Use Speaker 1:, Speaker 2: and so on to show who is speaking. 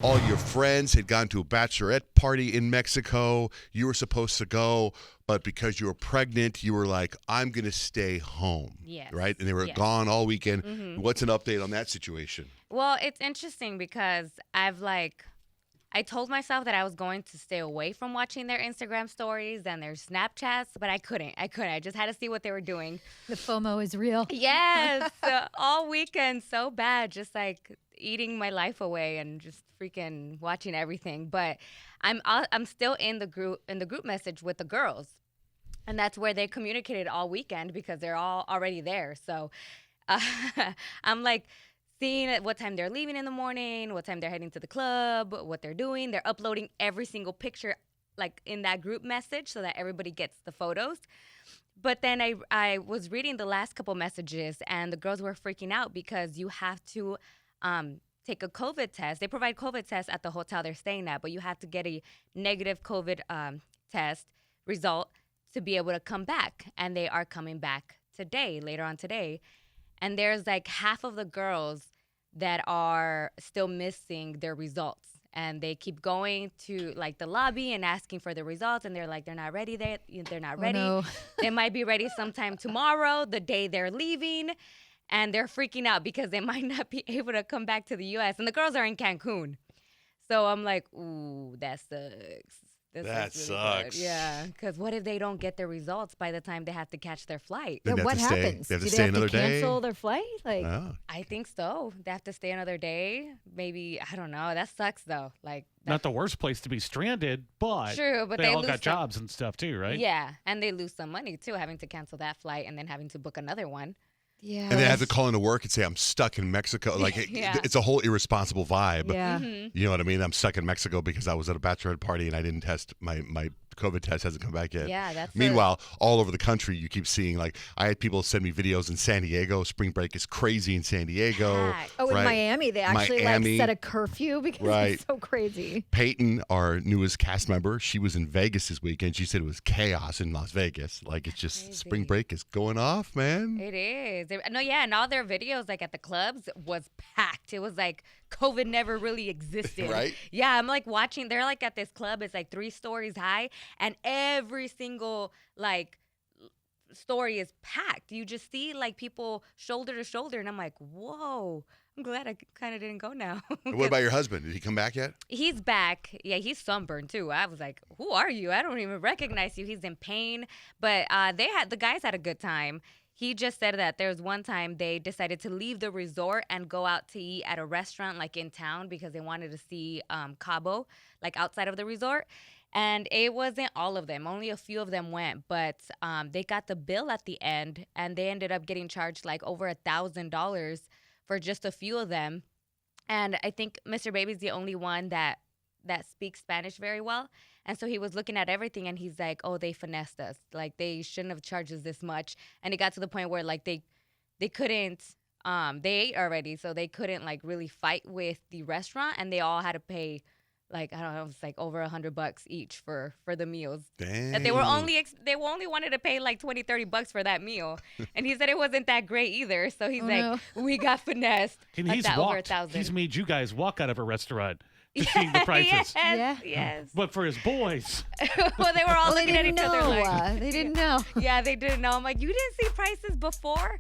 Speaker 1: All your friends had gone to a bachelorette party in Mexico. You were supposed to go, but because you were pregnant, you were like, I'm going to stay home.
Speaker 2: Yes.
Speaker 1: Right? And they were
Speaker 2: Yes.
Speaker 1: gone all weekend.
Speaker 2: Mhm.
Speaker 1: What's an update on that situation?
Speaker 2: Well, it's interesting because I told myself that I was going to stay away from watching their Instagram stories and their Snapchats, but I couldn't. I just had to see what they were doing.
Speaker 3: The FOMO is real.
Speaker 2: Yes, all weekend, so bad, just like eating my life away and just freaking watching everything. But I'm still in the group message with the girls, and that's where they communicated all weekend because they're all already there. So uh, I'm like seeing at what time they're leaving in the morning, what time they're heading to the club, what they're doing. They're uploading every single picture like in that group message so that everybody gets the photos. But then I was reading the last couple messages and the girls were freaking out because you have to take a COVID test. They provide COVID tests at the hotel they're staying at, but you have to get a negative COVID test result to be able to come back. And they are coming back today, later on today. And there's like half of the girls that are still missing their results. And they keep going to like the lobby and asking for the results. And they're like, they're not ready. They're not ready.
Speaker 3: No.
Speaker 2: They might be ready sometime tomorrow, the day they're leaving. And they're freaking out because they might not be able to come back to the U.S. And the girls are in Cancun. So I'm like, ooh, that sucks.
Speaker 1: That
Speaker 2: really
Speaker 1: sucks.
Speaker 2: good. Yeah, because what if they don't get their results by the time they have to catch their flight?
Speaker 1: Then
Speaker 3: Yeah,
Speaker 1: they have
Speaker 3: what
Speaker 1: to stay-
Speaker 3: happens?
Speaker 1: they have to
Speaker 3: Do
Speaker 1: stay
Speaker 3: they have
Speaker 1: another
Speaker 3: to
Speaker 1: day?
Speaker 3: cancel their flight? Like,
Speaker 1: Oh.
Speaker 2: I think so. They have to stay another day. Maybe, I don't know. That sucks, though. Like,
Speaker 4: Not the worst place to be stranded, but
Speaker 2: true, but
Speaker 4: they
Speaker 2: they
Speaker 4: all
Speaker 2: lose
Speaker 4: got
Speaker 2: some-
Speaker 4: jobs and stuff too, right?
Speaker 2: Yeah, and they lose some money, too, having to cancel that flight and then having to book another one.
Speaker 3: yeah.
Speaker 1: And they have to call into work and say, I'm stuck in Mexico. Like,
Speaker 2: Yeah.
Speaker 1: it's a whole irresponsible vibe.
Speaker 3: Yeah.
Speaker 2: Mhm.
Speaker 1: You know what I mean? I'm stuck in Mexico because I was at a bachelorette party and I didn't test. My COVID test hasn't come back yet.
Speaker 2: Yeah, that's
Speaker 1: Meanwhile, all over the country, you keep seeing, like, I had people send me videos in San Diego. Spring break is crazy in San Diego.
Speaker 2: Packed.
Speaker 3: Oh, in
Speaker 1: right?
Speaker 3: Miami, they actually
Speaker 1: Miami.
Speaker 3: like set a curfew because
Speaker 1: Right.
Speaker 3: it's so crazy.
Speaker 1: Peyton, our newest cast member, she was in Vegas this weekend. She said it was chaos in Las Vegas. Like, it's just spring
Speaker 2: Crazy.
Speaker 1: break is going off, man.
Speaker 2: It is. No, yeah, and all their videos, like at the clubs, was packed. It was like COVID never really existed.
Speaker 1: Right?
Speaker 2: Yeah, I'm like watching. They're like at this club. It's like 3 stories high, and every single like story is packed. You just see like people shoulder to shoulder, and I'm like, whoa. I'm glad I kind of didn't go now.
Speaker 1: What about your husband? Did he come back yet?
Speaker 2: He's back. Yeah, he's sunburned too. I was like, "Who are you? I don't even recognize you." He's in pain, but the guys had a good time. He just said that there was one time they decided to leave the resort and go out to eat at a restaurant like in town because they wanted to see Cabo, like outside of the resort. And it wasn't all of them. Only a few of them went, but they got the bill at the end, and they ended up getting charged like over $1,000 for just a few of them. And I think Mr. Baby's the only one that speaks Spanish very well. And so he was looking at everything and he's like, oh, they finessed us. Like, they shouldn't have charged us this much. And it got to the point where like they couldn't, they ate already, so they couldn't like really fight with the restaurant, and they all had to pay like, I don't know, it was like over $100 each for the meals.
Speaker 1: Dang.
Speaker 2: That they were only wanted to pay like $20-$30 for that meal. And he said it wasn't that great either. So he's
Speaker 3: Oh,
Speaker 2: like,
Speaker 3: no.
Speaker 2: we got finessed.
Speaker 4: And
Speaker 2: like
Speaker 4: he's
Speaker 2: that over
Speaker 4: walked.
Speaker 2: $1,000.
Speaker 4: He's made you guys walk out of a restaurant to seeing the prices.
Speaker 2: Yes,
Speaker 3: Yeah.
Speaker 2: yes.
Speaker 4: But for his boys,
Speaker 2: Well, they were all
Speaker 3: Well, they
Speaker 2: looking at
Speaker 3: didn't
Speaker 2: each other
Speaker 3: know.
Speaker 2: like,
Speaker 3: They didn't know.
Speaker 2: yeah, they didn't know. I'm like, you didn't see prices before?